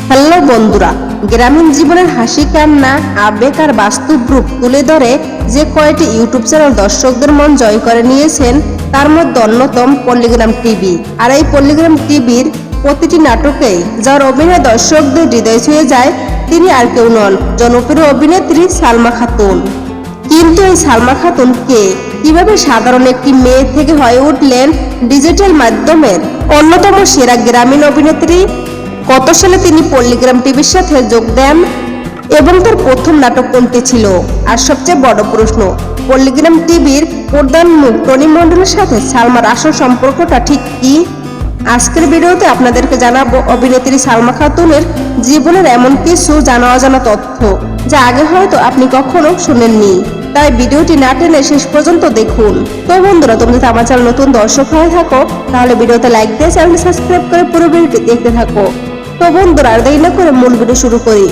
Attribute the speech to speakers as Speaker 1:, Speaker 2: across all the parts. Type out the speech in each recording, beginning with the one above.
Speaker 1: Hello বন্ধুরা, গ্রামীণ জীবনের হাসি কান্না আবেগ আর বাস্তব রূপ তুলে ধরে যে কয়টি ইউটিউব চ্যানেল দর্শকদের মন জয় করে নিয়েছেন তার মধ্যে অন্যতম পল্লীগ্রাম টিভি। আর এই পল্লীগ্রাম টিভির প্রতিটি নাটকেই যার অভিনয় দর্শকদের হৃদয় ছুঁয়ে যায় তিনি আর কেউ নন, জনপ্রিয় অভিনেত্রী সালমা খাতুন। কিন্তু এই সালমা খাতুন কে, কিভাবে সাধারণ একটি মেয়ে থেকে হয়ে উঠলেন ডিজিটাল মাধ্যমের অন্যতম সেরা গ্রামীণ অভিনেত্রী? কত সালে তিনি পল্লীগ্রাম টিভির সাথে যোগ দেন এবং তার প্রথম নাটক কোনটি ছিল? আর সবচেয়ে বড় প্রশ্ন, পল্লীগ্রাম টিভির প্রধান মুখ টনি মণ্ডলের সাথে সালমার আসল সম্পর্কটা ঠিক কি? আজকের ভিডিওতে আপনাদেরকে জানাবো অভিনেত্রী সালমা খাতুনের জীবনের এমন কিছু জানা অজানা তথ্য যা আগে হয়তো আপনি কখনো শুনেননি। তাই ভিডিওটি না টেনে শেষ পর্যন্ত দেখুন। তো বন্ধুরা, তুমি যদি আমার চ্যানেল নতুন দর্শক হয়ে থাকো তাহলে ভিডিওতে লাইক দিয়ে চ্যানেলটি সাবস্ক্রাইব করে পুরো ভিডিওটি দেখতে থাকো। তো বন্ধুরা, আর দেরি না করে মূল ভিডিও শুরু করি।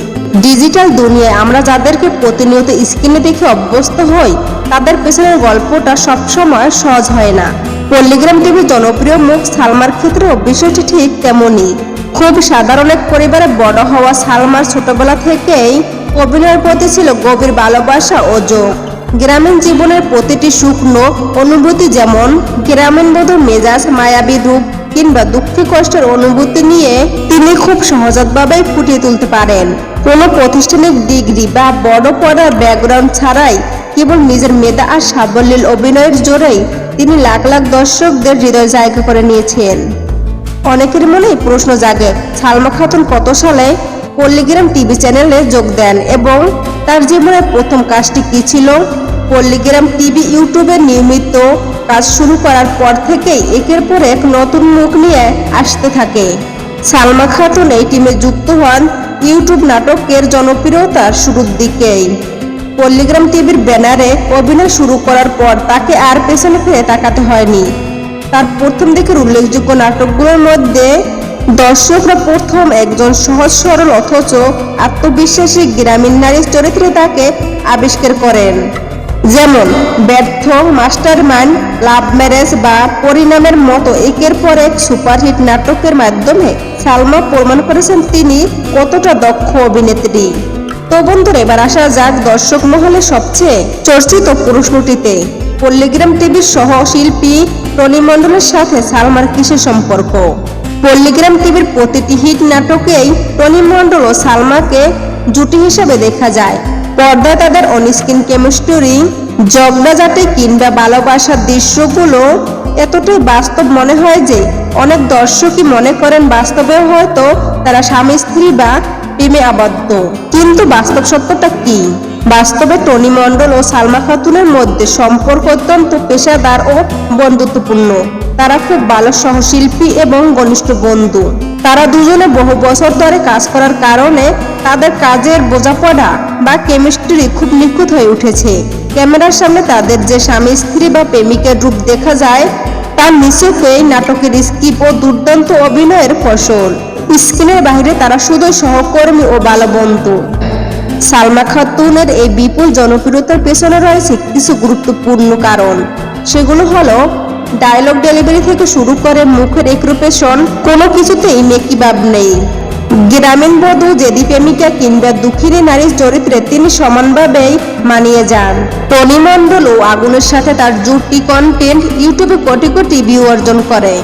Speaker 1: ডিজিটাল দুনিয়ায় আমরা যাদেরকে প্রতিনিয়ত স্ক্রিনে দেখে অভ্যস্ত হই তাদের পেছনের গল্পটা সবসময় সহজ হয় না। পল্লীগ্রাম টিভির জনপ্রিয় মুখ সালমার ক্ষেত্রেও বিষয়টি ঠিক তেমনই। খুব সাধারণ এক পরিবারে বড় হওয়া সালমার ছোটবেলা থেকেই অভিনয়ের প্রতি ছিল গভীর ভালোবাসা ও যোগ। গ্রামীণ জীবনের প্রতিটি শুকনো অনুভূতি, যেমন গ্রামীণ বধূর মেজাজ, মায়াবী রূপ কিংবা দুঃখী কষ্টের অনুভূতি নিয়ে তিনি খুব সহজভাবেই ফুটিয়ে তুলতে পারেন। কোনো প্রতিষ্ঠানিক ডিগ্রি বা বড় পড়ার ব্যাকগ্রাউন্ড ছাড়াই কেবল নিজের মেধা আর সাবলীল অভিনয়ের জোরেই তিনি লাখ লাখ দর্শকদের হৃদয় জায়গা করে নিয়েছেন। অনেকের মনেই প্রশ্ন জাগে, সালমা খাতুন কত সালে পল্লীগ্রাম টিভি চ্যানেলে যোগ দেন এবং তার জীবনের প্রথম কাজটি কি ছিল? পল্লীগ্রাম টিভি ইউটিউবে নিয়মিত কাজ শুরু করার পর থেকেই একের পর এক নতুন মুখ নিয়ে আসতে থাকে। সালমা খাতুন এই টিমে যুক্ত হন ইউটিউব নাটকের জনপ্রিয়তার শুরুর দিকেই। পল্লীগ্রাম টিভির ব্যানারে অভিনয় শুরু করার পর তাকে আর পেছনে ফিরে তাকাতে হয়নি। তার প্রথম দিকের উল্লেখযোগ্য নাটকগুলোর মধ্যে দর্শকরা প্রথম একজন সহজ সরল অথচ আত্মবিশ্বাসী গ্রামীণ নারীর চরিত্রে তাকে আবিষ্কার করেন, যেমন ব্যর্থ, মাস্টার মাইন্ড, লাভ ম্যারেজ বা পরিণামের মতো একের পর এক সুপারহিট নাটকের মাধ্যমে সালমা প্রমাণ করেছেন তিনি কতটা দক্ষ অভিনেত্রী। তো বন্ধুরা, এবার আসা যাক দর্শক মহলে সবচেয়ে চর্চিত প্রশ্নটিতে। পল্লীগ্রাম টিভির সহ শিল্পী টনি মণ্ডলের সাথে সালমার কিসের সম্পর্ক? পল্লীগ্রাম টিভির প্রতিটি হিট নাটকেই টনি মণ্ডল ও সালমাকে জুটি হিসেবে দেখা যায়। পর্দায় তাদের অনস্ক্রিন কেমিস্ট্রি, ঝগড়াঝাটি কিংবা ভালোবাসার দৃশ্যগুলো এতটাই বাস্তব মনে হয় যে অনেক দর্শকই মনে করেন বাস্তবেও হয়তো তারা স্বামী স্ত্রী বা প্রেমে আবদ্ধ। কিন্তু বাস্তব সত্যটা কি? বাস্তবে টনি মণ্ডল ও সালমা খাতুনের মধ্যে সম্পর্ক অত্যন্ত পেশাদার ও বন্ধুত্বপূর্ণ। তারা খুব ভালো সহশিল্পী এবং ঘনিষ্ঠ বন্ধু। তারা দুজনে বহু বছর ধরে কাজ করার কারণে তাদের কাজের বোঝাপড়া বা কেমিস্ট্রি খুব নিখুঁত হয়ে উঠেছে। ক্যামেরার সামনে তাদের যে স্বামী স্ত্রী বা প্রেমিকের রূপ দেখা যায় তার নিচেই নাটকের স্ক্রিপ্ট ও দুর্দান্ত অভিনয়ের ফসল। স্ক্রিনের বাইরে তারা শুধুই সহকর্মী ও ভালো বন্ধু। সালমা খাতুনের এই বিপুল জনপ্রিয়তার পেছনে রয়েছে কিছু গুরুত্বপূর্ণ কারণ। সেগুলো হলো ডায়লগ ডেলিভারি থেকে শুরু করে মুখের এক্সপ্রেশন, কোনো কিছুতেই মেকি ভাব নেই। গ্রামীণ বধূ, জেদি প্রেমিকা কিংবা দুঃখিনী নারীর চরিত্রে তিনি সমানভাবেই মানিয়ে যান। টনি মণ্ডল ও আগুনের সাথে তার জুটি কন্টেন্ট ইউটিউবে কোটি কোটি ভিউ অর্জন করে।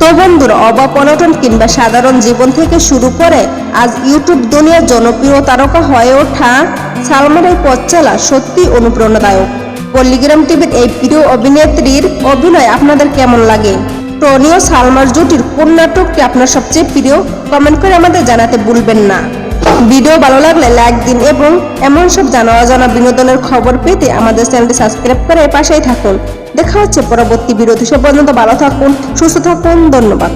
Speaker 1: তো বন্ধুরা, অভাব অনটন কিংবা সাধারণ জীবন থেকে শুরু করে আজ ইউটিউব দুনিয়ার জনপ্রিয় তারকা হয়ে ওঠা সালমার এই পথ চলা সত্যি অনুপ্রেরণাদায়ক। পল্লীগ্রাম টিভির এই প্রিয় অভিনেত্রীর অভিনয় আপনাদের কেমন লাগে? টনি ও সালমার জুটির কোন নাটকটি আপনার সবচেয়ে প্রিয়? কমেন্ট করে আমাদের জানাতে ভুলবেন না। ভিডিও ভালো লাগলে লাইক দিন এবং এমন সব জানা অজানা বিনোদনের খবর পেতে আমাদের চ্যানেলটি সাবস্ক্রাইব করে পাশেই থাকুন। দেখা হচ্ছে পরবর্তী ভিডিওতে। সে পর্যন্ত ভালো থাকুন, সুস্থ থাকুন, ধন্যবাদ।